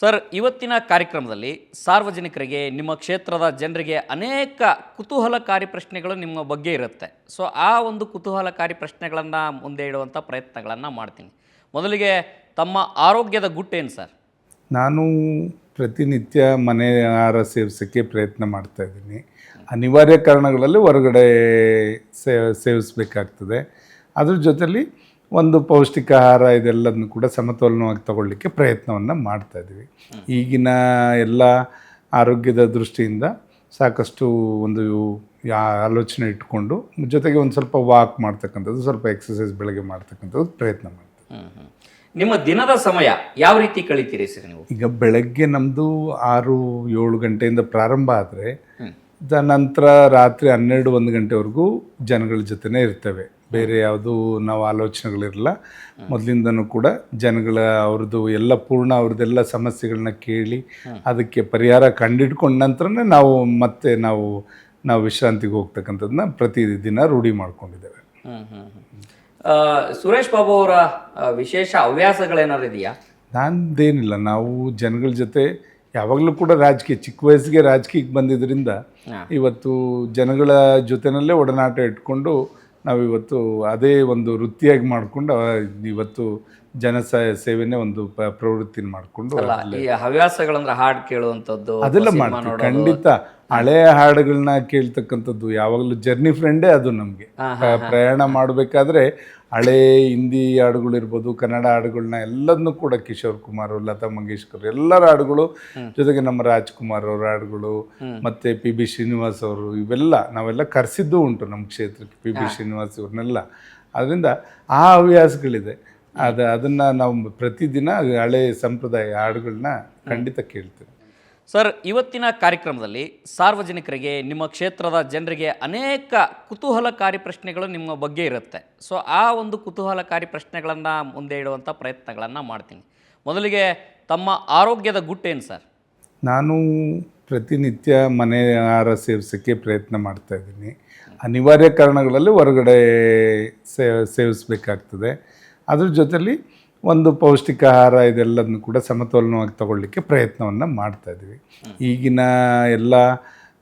Sir, ಇವತ್ತಿನ ಕಾರ್ಯಕ್ರಮದಲ್ಲಿ ಸಾರ್ವಜನಿಕರಿಗೆ, ನಿಮ್ಮ ಕ್ಷೇತ್ರದ ಜನರಿಗೆ ಅನೇಕ ಕುತೂಹಲಕಾರಿ ಪ್ರಶ್ನೆಗಳು ನಿಮ್ಮ ಬಗ್ಗೆ ಇರುತ್ತೆ. ಸೊ ಆ ಒಂದು ಕುತೂಹಲಕಾರಿ ಪ್ರಶ್ನೆಗಳನ್ನು ಮುಂದೆ ಇಡುವಂಥ ಪ್ರಯತ್ನಗಳನ್ನು ಮಾಡ್ತೀನಿ. ಮೊದಲಿಗೆ ತಮ್ಮ ಆರೋಗ್ಯದ ಗುಟ್ಟೇನು ಸರ್? ನಾನು ಪ್ರತಿನಿತ್ಯ ಮನೆ ಆಹಾರ ಸೇವಿಸೋಕ್ಕೆ ಪ್ರಯತ್ನ ಮಾಡ್ತಾಯಿದ್ದೀನಿ. ಅನಿವಾರ್ಯ ಕಾರಣಗಳಲ್ಲಿ ಹೊರಗಡೆ ಸೇವಿಸಬೇಕಾಗ್ತದೆ. ಅದ್ರ ಜೊತೆಲಿ ಒಂದು ಪೌಷ್ಟಿಕ ಆಹಾರ ಇದೆಲ್ಲದನ್ನು ಕೂಡ ಸಮತೋಲನವಾಗಿ ತಗೊಳ್ಳಿಕ್ಕೆ ಪ್ರಯತ್ನವನ್ನು ಮಾಡ್ತಾಯಿದ್ದೀವಿ. ಈಗಿನ ಎಲ್ಲ ಆರೋಗ್ಯದ ದೃಷ್ಟಿಯಿಂದ ಸಾಕಷ್ಟು ಒಂದು ಆಲೋಚನೆ ಇಟ್ಕೊಂಡು ಜೊತೆಗೆ ಒಂದು ಸ್ವಲ್ಪ ವಾಕ್ ಮಾಡ್ತಕ್ಕಂಥದ್ದು, ಸ್ವಲ್ಪ ಎಕ್ಸಸೈಸ್ ಬೆಳಗ್ಗೆ ಮಾಡ್ತಕ್ಕಂಥದ್ದು ಪ್ರಯತ್ನ ಮಾಡ್ತೀವಿ. ನಿಮ್ಮ ದಿನದ ಸಮಯ ಯಾವ ರೀತಿ ಕಳಿತೀರಿ ಸರ್ ನೀವು? ಈಗ ಬೆಳಗ್ಗೆ ನಮ್ಮದು 6-7 ಗಂಟೆಯಿಂದ ಪ್ರಾರಂಭ ಆದರೆ ನಂತರ ರಾತ್ರಿ 12-1 ಗಂಟೆವರೆಗೂ ಜನಗಳ ಜೊತೆನೇ ಇರ್ತೇವೆ. ಬೇರೆ ಯಾವುದೂ ನಾವು ಆಲೋಚನೆಗಳಿರಲ್ಲ. ಮೊದಲಿಂದನೂ ಕೂಡ ಜನಗಳ ಅವ್ರದ್ದು ಎಲ್ಲ ಅವ್ರದ್ದೆಲ್ಲ ಸಮಸ್ಯೆಗಳನ್ನ ಕೇಳಿ ಅದಕ್ಕೆ ಪರಿಹಾರ ಕಂಡಿಡ್ಕೊಂಡ ನಂತರನೇ ನಾವು ವಿಶ್ರಾಂತಿಗೆ ಹೋಗ್ತಕ್ಕಂಥದ್ದನ್ನ ಪ್ರತಿದಿನ ರೂಢಿ ಮಾಡ್ಕೊಂಡಿದ್ದೇವೆ. ಸುರೇಶ್ ಬಾಬು ಅವರ ವಿಶೇಷ ಹವ್ಯಾಸಗಳೇನಾದ್ರು ಇದೆಯಾ? ನಂದೇನಿಲ್ಲ, ನಾವು ಜನಗಳ ಜೊತೆ ಯಾವಾಗಲೂ ಕೂಡ ಚಿಕ್ಕ ವಯಸ್ಸಿಗೆ ರಾಜಕೀಯಕ್ಕೆ ಬಂದಿದ್ದರಿಂದ ಇವತ್ತು ಜನಗಳ ಜೊತೆಯಲ್ಲೇ ಒಡನಾಟ ಇಟ್ಕೊಂಡು ನಾವಿವತ್ತು ಅದೇ ಒಂದು ವೃತ್ತಿಯಾಗಿ ಮಾಡಿಕೊಂಡು ಇವತ್ತು ಸೇವೆನೇ ಒಂದು ಪ್ರವೃತ್ತಿನ ಮಾಡಿಕೊಂಡು ಹವ್ಯಾಸಗಳಂದ್ರೆ ಹಾಡು ಕೇಳುವಂಥದ್ದು ಅದೆಲ್ಲ ಮಾಡ್ತೀವಿ. ಖಂಡಿತ ಹಳೆಯ ಹಾಡುಗಳನ್ನ ಕೇಳ್ತಕ್ಕಂಥದ್ದು ಯಾವಾಗಲೂ ಜರ್ನಿ ಫ್ರೆಂಡೇ ಅದು. ನಮಗೆ ಪ್ರಯಾಣ ಮಾಡಬೇಕಾದ್ರೆ ಹಳೇ ಹಿಂದಿ ಹಾಡುಗಳಿರ್ಬೋದು, ಕನ್ನಡ ಹಾಡುಗಳನ್ನ ಎಲ್ಲದನ್ನೂ ಕೂಡ ಕಿಶೋರ್ ಕುಮಾರ್, ಲತಾ ಮಂಗೇಶ್ಕರ್ ಎಲ್ಲರ ಹಾಡುಗಳು, ಜೊತೆಗೆ ನಮ್ಮ ರಾಜ್ಕುಮಾರ್ ಅವರ ಹಾಡುಗಳು, ಮತ್ತು PB ಶ್ರೀನಿವಾಸ್ ಅವರು, ನಾವೆಲ್ಲ ಕರೆಸಿದ್ದು ಉಂಟು ನಮ್ಮ ಕ್ಷೇತ್ರಕ್ಕೆ PB ಶ್ರೀನಿವಾಸ್ ಇವ್ರನ್ನೆಲ್ಲ. ಅದರಿಂದ ಆ ಹವ್ಯಾಸಗಳಿದೆ. ಅದನ್ನು ನಾವು ಪ್ರತಿದಿನ ಹಳೆ ಸಂಪ್ರದಾಯ ಹಾಡುಗಳನ್ನ ಖಂಡಿತ ಕೇಳ್ತೀವಿ. ಸರ್, ಇವತ್ತಿನ ಕಾರ್ಯಕ್ರಮದಲ್ಲಿ ಸಾರ್ವಜನಿಕರಿಗೆ, ನಿಮ್ಮ ಕ್ಷೇತ್ರದ ಜನರಿಗೆ ಅನೇಕ ಕುತೂಹಲಕಾರಿ ಪ್ರಶ್ನೆಗಳು ನಿಮ್ಮ ಬಗ್ಗೆ ಇರುತ್ತೆ. ಸೊ ಆ ಒಂದು ಕುತೂಹಲಕಾರಿ ಪ್ರಶ್ನೆಗಳನ್ನು ಮುಂದೆ ಇಡುವಂಥ ಪ್ರಯತ್ನಗಳನ್ನು ಮಾಡ್ತೀನಿ. ಮೊದಲಿಗೆ ತಮ್ಮ ಆರೋಗ್ಯದ ಗುಟ್ಟೇನು ಸರ್? ನಾನು ಪ್ರತಿನಿತ್ಯ ಮನೆ ಆಹಾರ ಸೇವಿಸೋಕ್ಕೆ ಪ್ರಯತ್ನ ಮಾಡ್ತಾಯಿದ್ದೀನಿ. ಅನಿವಾರ್ಯ ಕಾರಣಗಳಲ್ಲಿ ಹೊರಗಡೆ ಸೇವಿಸಬೇಕಾಗ್ತದೆ. ಅದ್ರ ಜೊತೆಲಿ ಒಂದು ಪೌಷ್ಟಿಕ ಆಹಾರ ಇದೆಲ್ಲದನ್ನು ಕೂಡ ಸಮತೋಲನವಾಗಿ ತಗೊಳ್ಳಿಕ್ಕೆ ಪ್ರಯತ್ನವನ್ನು ಮಾಡ್ತಾಯಿದ್ದೀವಿ. ಈಗಿನ ಎಲ್ಲ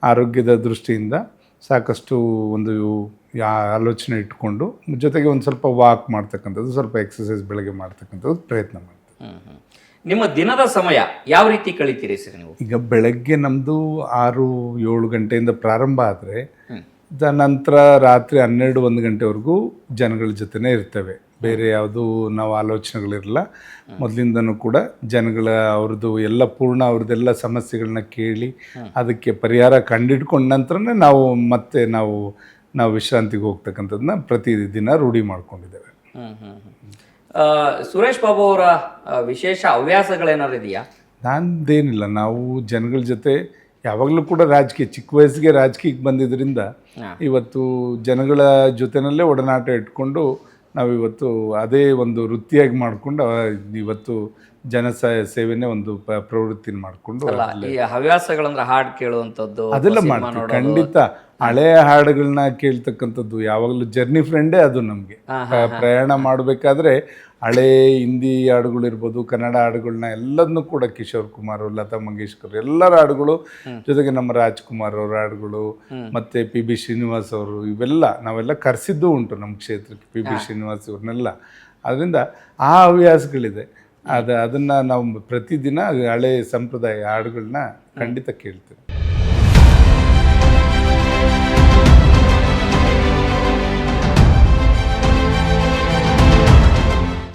ಆರೋಗ್ಯದ ದೃಷ್ಟಿಯಿಂದ ಸಾಕಷ್ಟು ಒಂದು ಆಲೋಚನೆ ಇಟ್ಕೊಂಡು ಜೊತೆಗೆ ಒಂದು ಸ್ವಲ್ಪ ವಾಕ್ ಮಾಡ್ತಕ್ಕಂಥದ್ದು, ಸ್ವಲ್ಪ ಎಕ್ಸಸೈಸ್ ಬೆಳಗ್ಗೆ ಮಾಡ್ತಕ್ಕಂಥದ್ದು ಪ್ರಯತ್ನ ಮಾಡ್ತೀವಿ. ನಿಮ್ಮ ದಿನದ ಸಮಯ ಯಾವ ರೀತಿ ಕಳಿತೀರಿ ಸರ್ ನೀವು? ಈಗ ಬೆಳಗ್ಗೆ ನಮ್ಮದು 6-7 ಗಂಟೆಯಿಂದ ಪ್ರಾರಂಭ ಆದರೆ ನಂತರ ರಾತ್ರಿ 12-1 ಗಂಟೆವರೆಗೂ ಜನಗಳ ಜೊತೆನೇ ಇರ್ತೇವೆ. ಬೇರೆ ಯಾವುದೂ ನಾವು ಆಲೋಚನೆಗಳಿರಲ್ಲ. ಮೊದಲಿಂದನೂ ಕೂಡ ಜನಗಳ ಅವ್ರದ್ದು ಎಲ್ಲ ಅವ್ರದ್ದೆಲ್ಲ ಸಮಸ್ಯೆಗಳನ್ನ ಕೇಳಿ ಅದಕ್ಕೆ ಪರಿಹಾರ ಕಂಡಿಡ್ಕೊಂಡ ನಂತರನೇ ನಾವು ವಿಶ್ರಾಂತಿಗೆ ಹೋಗ್ತಕ್ಕಂಥದ್ದನ್ನ ಪ್ರತಿದಿನ ರೂಢಿ ಮಾಡ್ಕೊಂಡಿದ್ದೇವೆ. ಸುರೇಶ್ ಬಾಬು ಅವರ ವಿಶೇಷ ಹವ್ಯಾಸಗಳೇನಾದ್ರು ಇದೆಯಾ? ನಂದೇನಿಲ್ಲ, ನಾವು ಜನಗಳ ಜೊತೆ ಯಾವಾಗಲೂ ಕೂಡ ಚಿಕ್ಕ ವಯಸ್ಸಿಗೆ ರಾಜಕೀಯಕ್ಕೆ ಬಂದಿದ್ದರಿಂದ ಇವತ್ತು ಜನಗಳ ಜೊತೆಯಲ್ಲೇ ಒಡನಾಟ ಇಟ್ಕೊಂಡು ನಾವಿವತ್ತು ಅದೇ ಒಂದು ವೃತ್ತಿಯಾಗಿ ಮಾಡಿಕೊಂಡು ಇವತ್ತು ಸೇವೆನೇ ಒಂದು ಪ್ರವೃತ್ತಿನ ಮಾಡಿಕೊಂಡು ಹವ್ಯಾಸಗಳಂದ್ರೆ ಹಾಡು ಕೇಳುವಂಥದ್ದು ಅದೆಲ್ಲ ಮಾಡ್ತೀವಿ. ಖಂಡಿತ ಹಳೆಯ ಹಾಡುಗಳನ್ನ ಕೇಳ್ತಕ್ಕಂಥದ್ದು ಯಾವಾಗಲೂ ಜರ್ನಿ ಫ್ರೆಂಡೇ ಅದು. ನಮಗೆ ಪ್ರಯಾಣ ಮಾಡಬೇಕಾದ್ರೆ ಹಳೇ ಹಿಂದಿ ಹಾಡುಗಳಿರ್ಬೋದು, ಕನ್ನಡ ಹಾಡುಗಳನ್ನ ಎಲ್ಲದನ್ನೂ ಕೂಡ ಕಿಶೋರ್ ಕುಮಾರ್, ಲತಾ ಮಂಗೇಶ್ಕರ್ ಎಲ್ಲರ ಹಾಡುಗಳು, ಜೊತೆಗೆ ನಮ್ಮ ರಾಜ್ಕುಮಾರ್ ಅವರ ಹಾಡುಗಳು, ಮತ್ತು PB ಶ್ರೀನಿವಾಸ್ ಅವರು, ನಾವೆಲ್ಲ ಕರೆಸಿದ್ದು ಉಂಟು ನಮ್ಮ ಕ್ಷೇತ್ರಕ್ಕೆ PB ಶ್ರೀನಿವಾಸ್ ಇವ್ರನ್ನೆಲ್ಲ. ಅದರಿಂದ ಆ ಹವ್ಯಾಸಗಳಿದೆ. ಅದನ್ನು ನಾವು ಪ್ರತಿದಿನ ಹಳೆ ಸಂಪ್ರದಾಯ ಹಾಡುಗಳನ್ನ ಖಂಡಿತ ಕೇಳ್ತೀವಿ.